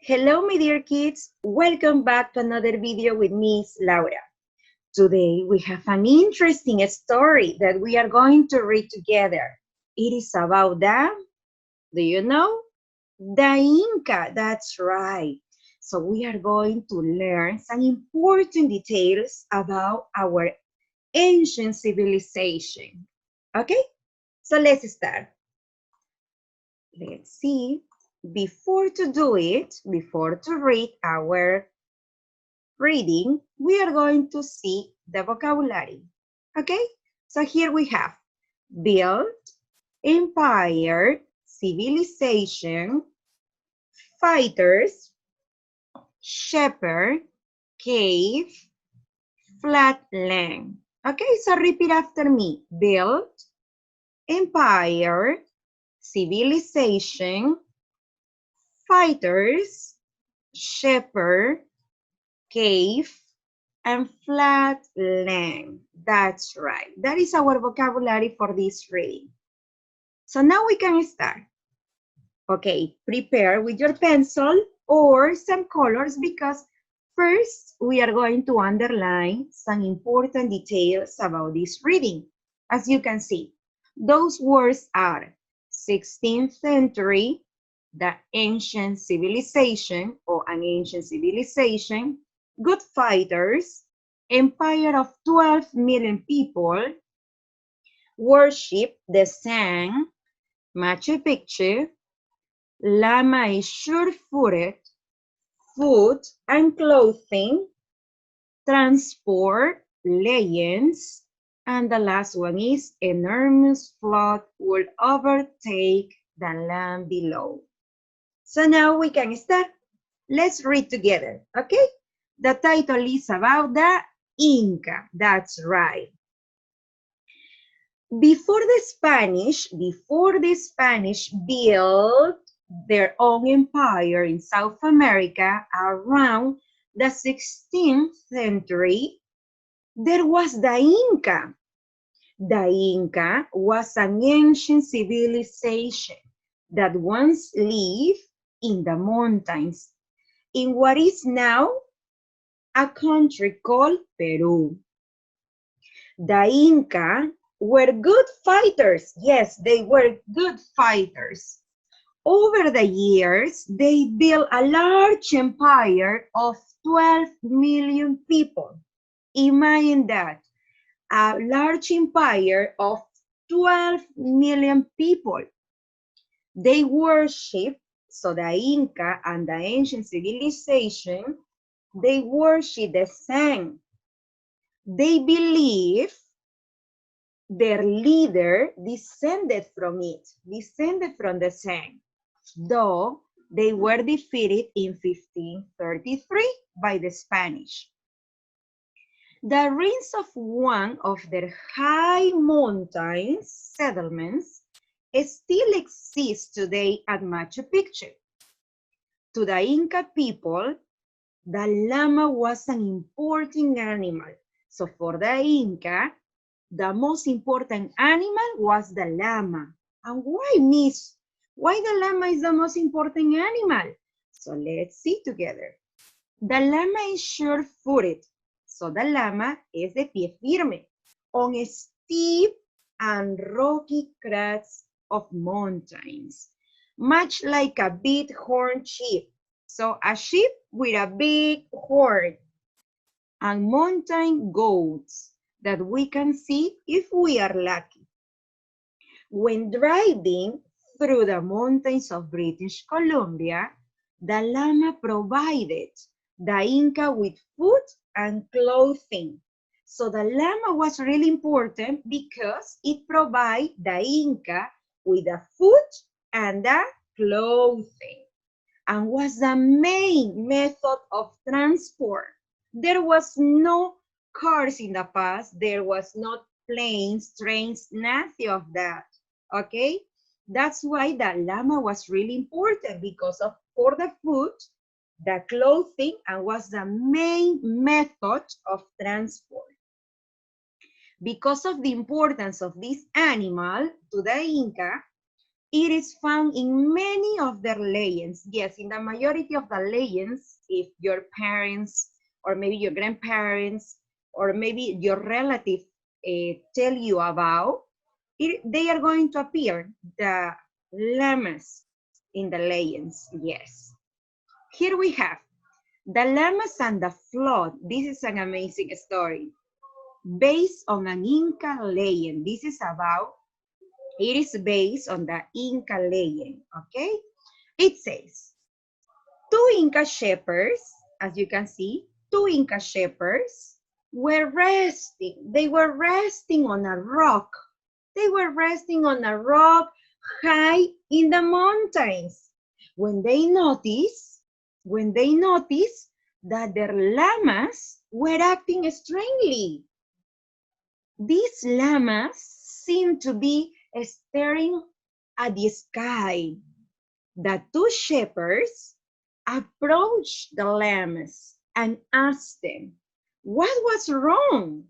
Hello, my dear kids. Welcome back to another video with Miss Laura. Today, we have an interesting story that we are going to read together. It is about do you know? The Inca, that's right. So we are going to learn some important details about our ancient civilization. Okay, so let's start. Let's see. Before to read our reading, we are going to see the vocabulary. Okay, so here we have build, empire, civilization, fighters, shepherd, cave, flatland. Okay, so repeat after me. Build, empire, civilization, fighters, shepherd, cave, and flatland. That's right. That is our vocabulary for this reading. So now we can start. Okay, prepare with your pencil or some colors because first we are going to underline some important details about this reading. As you can see, those words are 16th century, the ancient civilization or an ancient civilization, good fighters, empire of 12 million people, worship the sun, Machu Picchu, Llama is sure-footed, food and clothing, transport, legends, and the last one is enormous flood will overtake the land below. So now we can start. Let's read together, okay? The title is about the Inca, that's right. Before the Spanish built their own empire in South America around the 16th century, there was the Inca. The Inca was an ancient civilization that once lived in the mountains in what is now a country called Peru. The Inca were good fighters. Yes, they were good fighters. Over the years, they built a large empire of 12 million people. Imagine that, a large empire of 12 million people. They worship, so the Inca and the ancient civilization, they worship the sun. They believe their leader descended from the sun, though they were defeated in 1533 by the Spanish. The ruins of one of their high mountain settlements still exist today at Machu Picchu. To the Inca people, the llama was an important animal. So for the Inca, the most important animal was the llama. And why, Miss? Why the llama is the most important animal? So let's see together. The llama is sure-footed. So the llama es de pie firme on steep and rocky crags of mountains, much like a big-horned sheep. So a sheep with a big horn, and mountain goats that we can see if we are lucky. When driving through the mountains of British Columbia, the llama provided the Inca with food and clothing. So the llama was really important because it provided the Inca with the food and the clothing, and was the main method of transport. There was no cars in the past. There was not planes, trains, nothing of that, okay? That's why the llama was really important because of for the food, the clothing, and was the main method of transport. Because of the importance of this animal to the Inca, It is found in many of their legends. Yes, in the majority of the legends, if your parents or maybe your grandparents or maybe your relative tell you about it, they are going to appear, the llamas in the legends. Yes. Here we have the llamas and the flood. This is an amazing story based on an Inca legend. This is about, it is based on the Inca legend, okay? It says, two Inca shepherds, as you can see, two Inca shepherds were resting. They were resting on a rock. They were resting on a rock high in the mountains. When they noticed that their llamas were acting strangely. These llamas seemed to be staring at the sky. The two shepherds approached the llamas and asked them, what was wrong?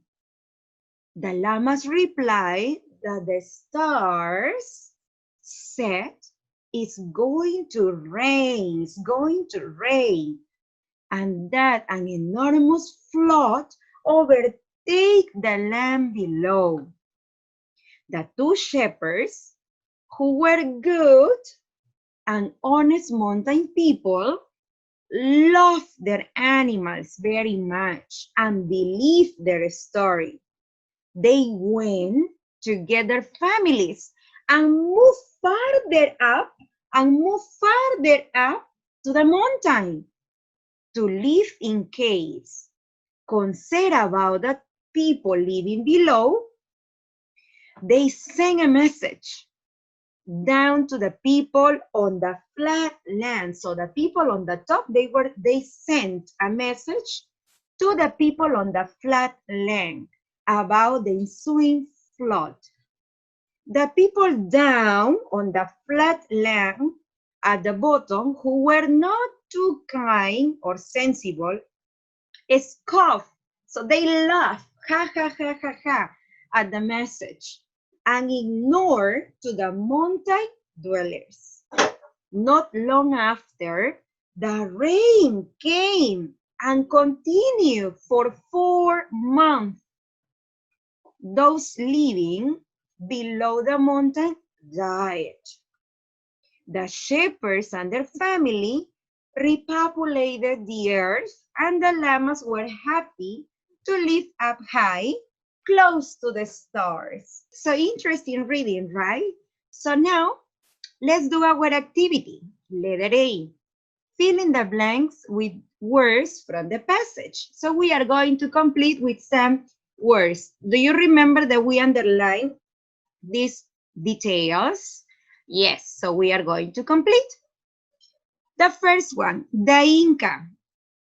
The llamas replied that the stars said it's going to rain, and that an enormous flood overtake the land below. The two shepherds, who were good and honest mountain people, loved their animals very much and believed their story. They went to get their families and moved farther up to the mountain to live in caves. Concerned about the people living below, they sent a message down to the people on the flat land. So the people on the top, they sent a message to the people on the flat land about the ensuing flood. The people down on the flat land at the bottom, who were not too kind or sensible, scoffed. So they laughed, ha ha ha ha ha, at the message and ignored to the mountain dwellers. Not long after, the rain came and continued for 4 months. Those living below the mountain died. The shepherds and their family repopulated the earth, and the llamas were happy to live up high, close to the stars. So interesting reading, right? So now, let's do our activity. Letter A. Fill in the blanks with words from the passage. So we are going to complete with some words. Do you remember that we underlined these details? Yes, so we are going to complete. The first one, the Inca.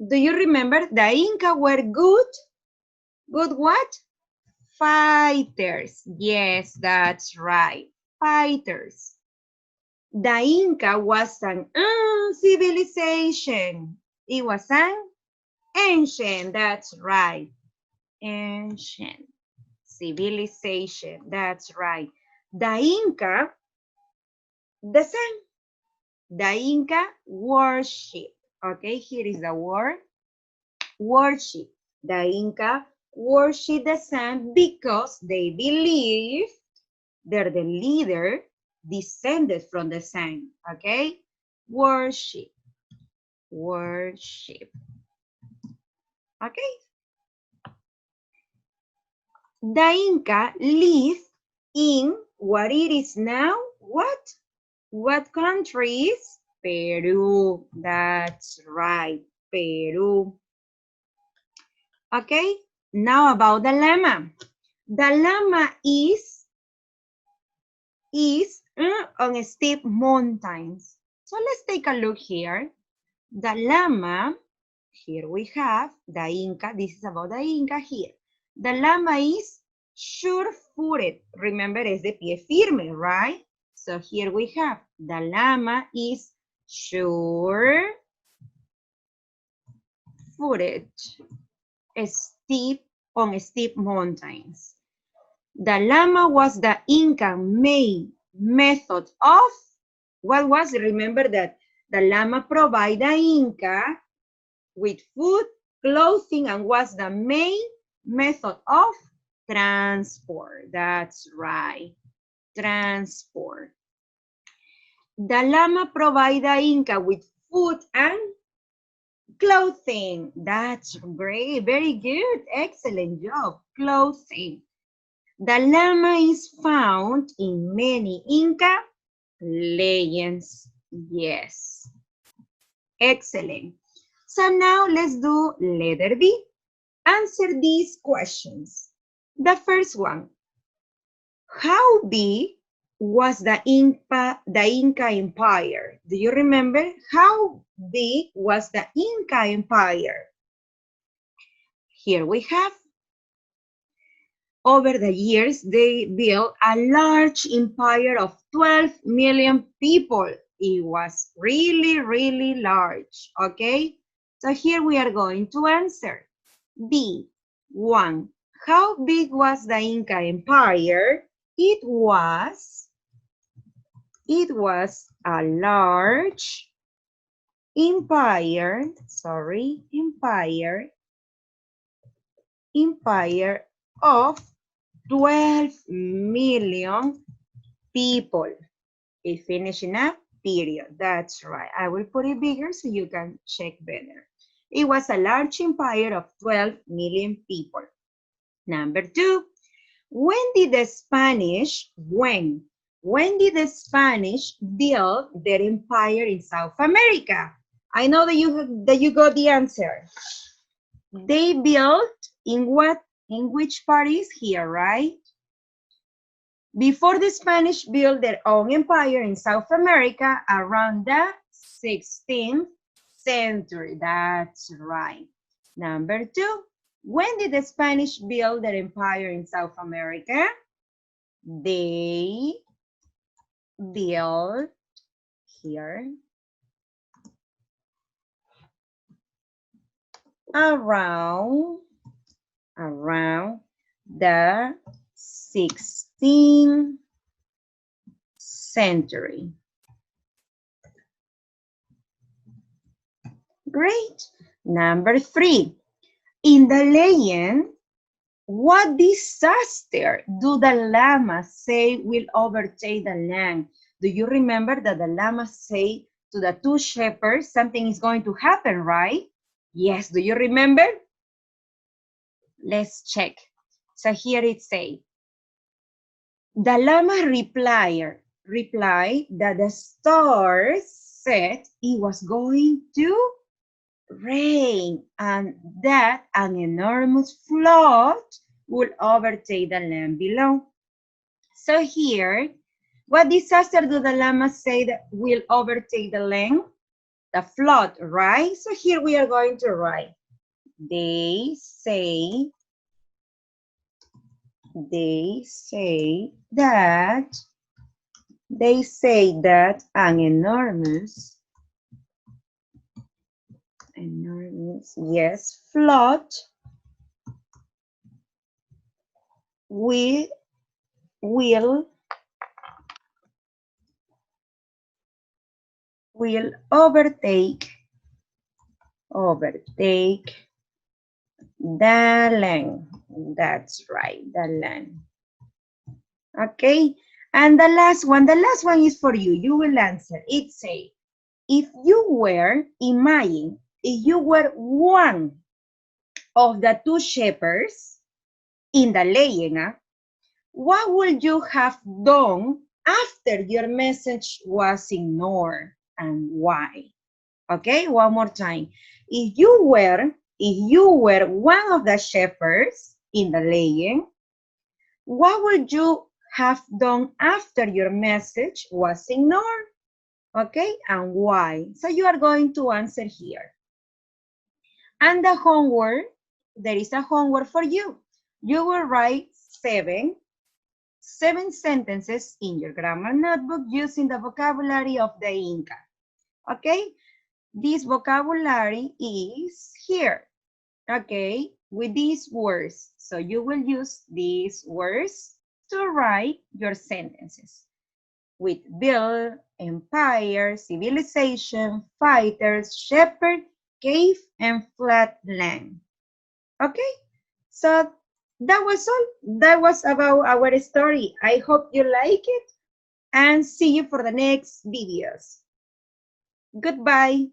Do you remember the Inca were good? Good what? Fighters. Yes, that's right. Fighters. The Inca was an civilization. It was an ancient. That's right. Ancient civilization. That's right. The Inca, the sun. The Inca worship. Okay, here is the word worship. The Inca worship the sun because they believe that the leader descended from the sun. Okay, worship. Worship. Okay. The Inca lived in what it is now, what? What country is? Peru. That's right, Peru. Okay, now about the llama. The llama is on steep mountains. So let's take a look here. The llama, here we have the Inca. This is about the Inca here. The llama is sure-footed. Remember, es de pie firme, right? So here we have the llama is sure-footed, on steep mountains. The llama was the Inca main method of, what was it? Remember that the llama provide the Inca with food, clothing, and was the main method of transport. That's right, transport. The llama provide the Inca with food and clothing. That's great, very good, excellent job, clothing. The llama is found in many Inca legends. Yes, excellent. So now let's do letter B. Answer these questions. The first one, how big was the Inca Empire? Do you remember? How big was the Inca Empire? Here we have. Over the years, they built a large empire of 12 million people. It was really, really large, okay? So here we are going to answer. B, 1. How big was the Inca Empire? It was a large empire, empire of 12 million people. It finishing up, period. That's right. I will put it bigger so you can check better. It was a large empire of 12 million people. Number 2, when did the Spanish build their empire in South America? I know that you got the answer. They built in what? In which part is here, right? Before the Spanish built their own empire in South America around the 16th century. That's right. Number 2, when did the Spanish build their empire in South America? They built here around the 16th century. Great. Number 3, in the legend, what disaster do the llamas say will overtake the land? Do you remember that the llamas say to the 2 shepherds, something is going to happen, right? Yes, do you remember? Let's check. So here it says, the llama replied that the stars said it was going to rain and that an enormous flood would overtake the land below. So here, what disaster do the llamas say that will overtake the land? The flood, right? So here we are going to write, they say that an enormous, yes, flood will overtake the land. That's right, the land. Okay, and the last one is for you. You will answer. It says, if you were one of the 2 shepherds in the legend, what would you have done after your message was ignored and why? Okay, one more time. If you were one of the shepherds in the legend, what would you have done after your message was ignored? Okay, and why? So you are going to answer here. And the homework, there is a homework for you. You will write 7 sentences in your grammar notebook using the vocabulary of the Inca. Okay, this vocabulary is here. Okay, with these words. So you will use these words to write your sentences. with build, empire, civilization, fighters, shepherd, cave, and flat land. Okay, so that was all. That was about our story. I hope you like it and see you for the next videos. Goodbye.